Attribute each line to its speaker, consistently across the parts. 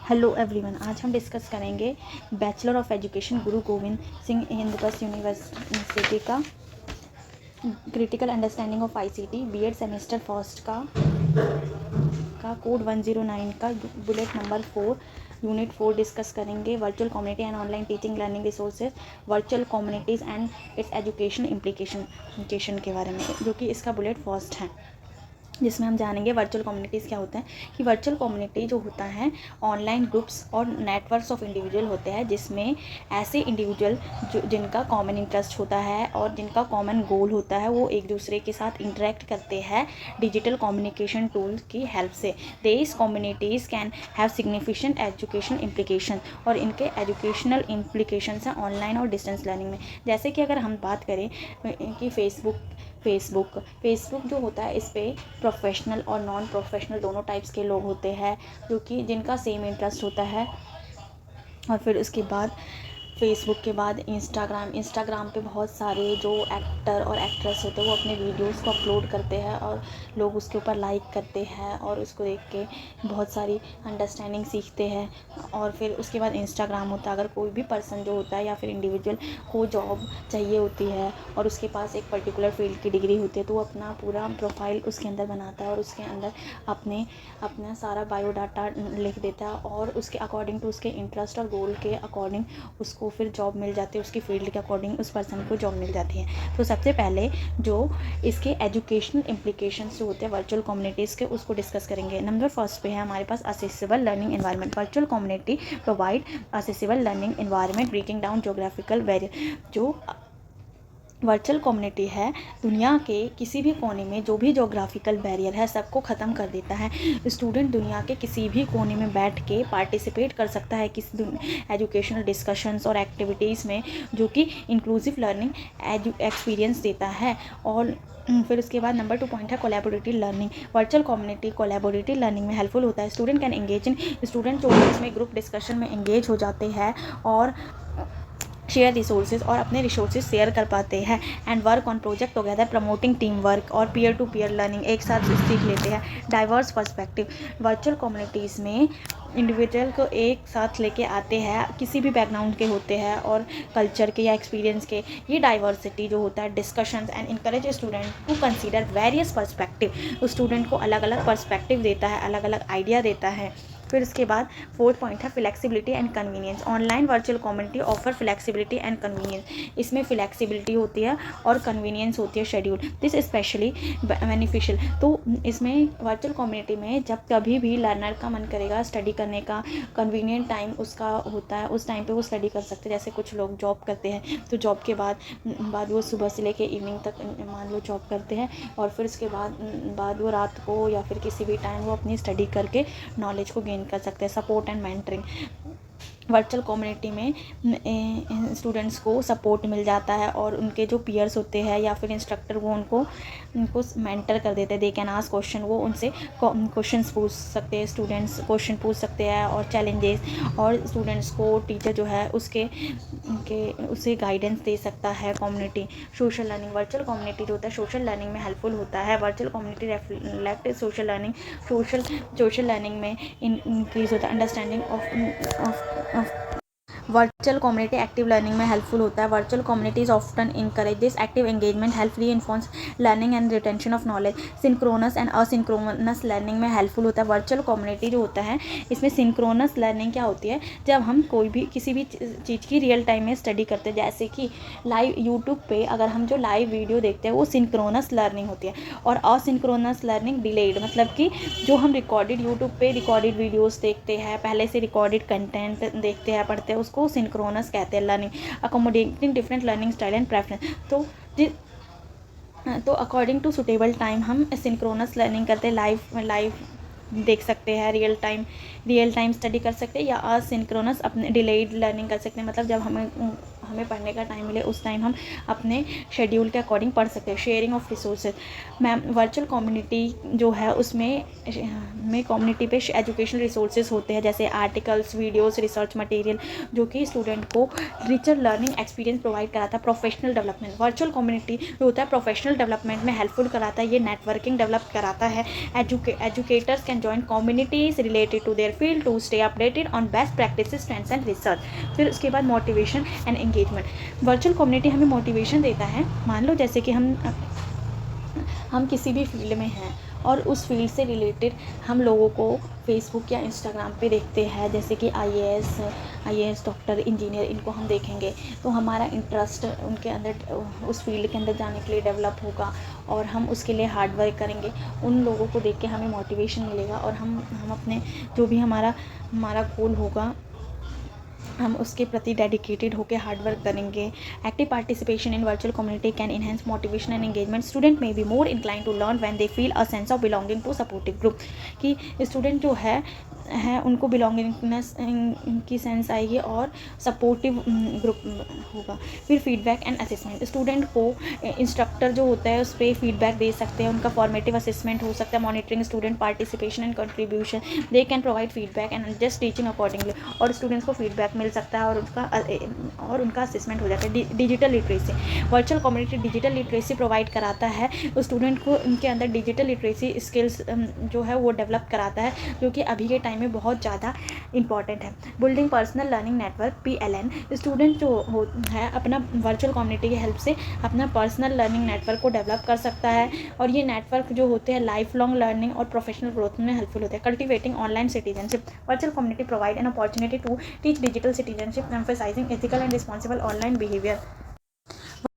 Speaker 1: Hello everyone, आज हम discuss करेंगे bachelor of education Guru Gobind Singh Indraprastha university का critical understanding of ICT BEd semester first का कोड 109 का बुलेट नंबर 4 यूनिट 4 डिस्कस करेंगे। Virtual community and online teaching learning resources, virtual communities and its education implication के बारे में, जो कि इसका बुलेट फर्स्ट है, जिसमें हम जानेंगे वर्चुअल कम्युनिटीज़ क्या होते हैं। कि वर्चुअल कम्युनिटी जो होता है ऑनलाइन ग्रुप्स और नेटवर्क्स ऑफ इंडिविजुअल होते हैं, जिसमें ऐसे इंडिविजुअल जिनका कॉमन इंटरेस्ट होता है और जिनका कॉमन गोल होता है, वो एक दूसरे के साथ इंटरेक्ट करते हैं डिजिटल कम्युनिकेशन टूल की हेल्प से। These communities can have significant education implication, और इनके एजुकेशनल इम्प्लीकेशंस हैं ऑनलाइन और डिस्टेंस लर्निंग में। जैसे कि अगर हम बात करें कि फेसबुक जो होता है, इस पर प्रोफेशनल और नॉन प्रोफेशनल दोनों टाइप्स के लोग होते हैं, जो कि जिनका सेम इंटरेस्ट होता है। और फिर उसके बाद फेसबुक के बाद इंस्टाग्राम पे बहुत सारे जो एक्टर और एक्ट्रेस होते हैं, वो अपने वीडियोस को अपलोड करते हैं और लोग उसके ऊपर लाइक करते हैं और उसको देख के बहुत सारी अंडरस्टैंडिंग सीखते हैं। और फिर उसके बाद इंस्टाग्राम होता है, अगर कोई भी पर्सन जो होता है या फिर इंडिविजुअल को जॉब चाहिए होती है और उसके पास एक पर्टिकुलर फील्ड की डिग्री होती है, तो वो अपना पूरा प्रोफाइल उसके अंदर बनाता है और उसके अंदर अपना सारा बायोडाटा लिख देता है, और उसके अकॉर्डिंग टू उसके इंटरेस्ट और गोल के अकॉर्डिंग उसको फिर जॉब मिल जाती है, उसकी फील्ड के अकॉर्डिंग उस पर्सन को जॉब मिल जाती है। तो सबसे पहले जो इसके एजुकेशनल इम्प्लीकेशंस जो होते हैं वर्चुअल कम्युनिटीज़ के, उसको डिस्कस करेंगे। नंबर फर्स्ट पे है हमारे पास accessible learning environment. Virtual community provide accessible learning environment breaking down geographical barrier. जो वर्चुअल कम्युनिटी है, दुनिया के किसी भी कोने में जो भी ज्योग्राफिकल बैरियर है, सबको ख़त्म कर देता है। स्टूडेंट दुनिया के किसी भी कोने में बैठ के पार्टिसिपेट कर सकता है किसी एजुकेशनल डिस्कशंस और एक्टिविटीज़ में, जो कि इंक्लूसिव लर्निंग एक्सपीरियंस देता है। और फिर उसके बाद नंबर 2 पॉइंट है collaborative learning. Virtual community collaborative learning में हेल्पफुल होता है। Student can engage in student जो इसमें ग्रुप डिस्कशन में एंगेज हो जाते हैं और शेयर रिसोर्सेज और अपने रिसोर्सेज शेयर कर पाते हैं। And work on project together promoting team work और पीयर टू पीयर लर्निंग, एक साथ सीख लेते हैं। डाइवर्स पर्सपेक्टिव, वर्चुअल कम्युनिटीज़ में इंडिविजुअल को एक साथ लेके आते हैं, किसी भी बैकग्राउंड के होते हैं और कल्चर के या एक्सपीरियंस के। ये डाइवर्सिटी जो होता है discussions and encourage student to consider various perspective. Student को अलग अलग पर्सपेक्टिव देता है, अलग अलग आइडिया देता है। फिर उसके बाद 4th पॉइंट है flexibility and convenience. Online virtual community offer flexibility and convenience. इसमें फ्लेक्सिबिलिटी होती है और कन्वीनियंस होती है शेड्यूल, दिस स्पेशली बेनिफिशियल। तो इसमें वर्चुअल कम्युनिटी में जब कभी भी लर्नर का मन करेगा स्टडी करने का, कन्वीनियंट टाइम उसका होता है, उस टाइम पे वो स्टडी कर सकते हैं। जैसे कुछ लोग जॉब करते हैं, तो जॉब के बाद वो सुबह से लेके इवनिंग तक मान लो जॉब करते हैं, और फिर उसके बाद वो रात को या फिर किसी भी टाइम वो अपनी स्टडी करके नॉलेज को गेन कर सकते हैं। Support and mentoring, virtual community में स्टूडेंट्स को सपोर्ट मिल जाता है और उनके जो पीयर्स होते हैं या फिर इंस्ट्रक्टर, वो उनको मेंटर कर देते हैं। दे कैन आस्क क्वेश्चन, वो उनसे क्वेश्चंस पूछ सकते हैं, स्टूडेंट्स क्वेश्चन पूछ सकते हैं और चैलेंजेस, और स्टूडेंट्स को टीचर जो है उसे गाइडेंस दे सकता है community. Social learning, virtual community जो होता है सोशल लर्निंग में हेल्पफुल होता है। Virtual community reflect social learning, social learning में इंक्रीज होता है understanding of virtual community active learning में हेल्पफुल होता है। Virtual communities often encourage this active engagement, help reinforce learning and retention of knowledge. Synchronous and asynchronous learning में helpful होता है। Virtual community जो होता है, इसमें सिंक्रोनस लर्निंग क्या होती है, जब हम कोई भी किसी भी चीज़ की रियल टाइम में स्टडी करते हैं, जैसे कि लाइव यूट्यूब पे अगर हम जो लाइव वीडियो देखते हैं, वो सिंक्रोनस लर्निंग होती है। और असिंक्रोनस लर्निंग डिलेड, मतलब कि जो हम रिकॉर्डेड यूट्यूब पे रिकॉर्डेड वीडियोस देखते हैं, पहले से रिकॉर्डेड कंटेंट देखते हैं, पढ़ते हैं, उसको सिंक्रोनस कहते हैं learning. Accommodating different learning style and preference, तो अकॉर्डिंग टू सुटेबल टाइम हम सिंक्रोनस लर्निंग करते हैं, लाइव देख सकते हैं, रियल टाइम स्टडी कर सकते हैं, या असिंक्रोनस अपने डिलेड लर्निंग कर सकते हैं। मतलब जब हमें पढ़ने का टाइम मिले उस टाइम हम अपने शेड्यूल के अकॉर्डिंग पढ़ सकते हैं। Sharing of resources, ma'am virtual community जो है उसमें कम्युनिटी पे एजुकेशनल रिसोर्सेज होते हैं, जैसे आर्टिकल्स, वीडियोस, रिसर्च मटेरियल, जो कि स्टूडेंट को रिचर लर्निंग एक्सपीरियंस प्रोवाइड कराता है। प्रोफेशनल डेवलपमेंट, वर्चुअल कम्युनिटी जो होता है प्रोफेशनल डेवलपमेंट में हेल्पफुल कराता है, ये नेटवर्किंग डेवलप कराता है। Educators can join communities related to their field to stay updated on best practices, trends and research. फिर उसके बाद motivation and engagement, virtual community हमें मोटिवेशन देता है। मान लो जैसे कि हम किसी भी फील्ड में हैं और उस फील्ड से रिलेटेड हम लोगों को फेसबुक या इंस्टाग्राम पे देखते हैं, जैसे कि आईएएस डॉक्टर, इंजीनियर, इनको हम देखेंगे तो हमारा इंटरेस्ट उनके अंदर, उस फील्ड के अंदर जाने के लिए डेवलप होगा और हम उसके लिए हार्ड वर्क करेंगे। उन लोगों को देख के हमें मोटिवेशन मिलेगा और हम अपने जो भी हमारा गोल होगा हम उसके प्रति डेडिकेटेड होकर हार्ड वर्क करेंगे। Active participation in virtual community can enhance motivation and engagement. Student may be more incline to learn when they feel a sense of belonging to supportive group, कि स्टूडेंट जो है उनको belongingness की sense आएगी और supportive group होगा। फिर feedback and assessment, student को इंस्ट्रक्टर जो होता है उस पर फीडबैक दे सकते हैं, उनका फॉर्मेटिव असेसमेंट हो सकता है। Monitoring student participation and contribution, they can provide feedback and adjust teaching accordingly, और स्टूडेंट्स को फीडबैक मिल सकता है और उनका असेसमेंट हो जाता है। Digital literacy, virtual community digital literacy provide कराता है, तो स्टूडेंट को उनके अंदर डिजिटल लिटरेसी स्किल्स जो है वो डेवलप कराता है, जो कि अभी के टाइम में बहुत ज़्यादा इंपॉर्टेंट है। Building personal learning network PLN, student जो है अपना वर्चुअल कम्युनिटी की हेल्प से अपना पर्सनल लर्निंग नेटवर्क को डेवलप कर सकता है, और ये नेटवर्क जो होते हैं लाइफ लॉन्ग लर्निंग और प्रोफेशनल ग्रोथ में हेल्पफुल होते हैं। Cultivating online citizenship, virtual community provide an opportunity to teach digital citizenship, emphasising ethical and responsible online behaviour.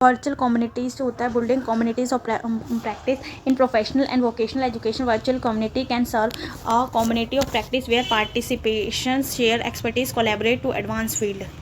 Speaker 1: Virtual communities जो होता है building communities of practice in professional and vocational education. Virtual community can serve a community of practice where participations share expertise collaborate to advance field.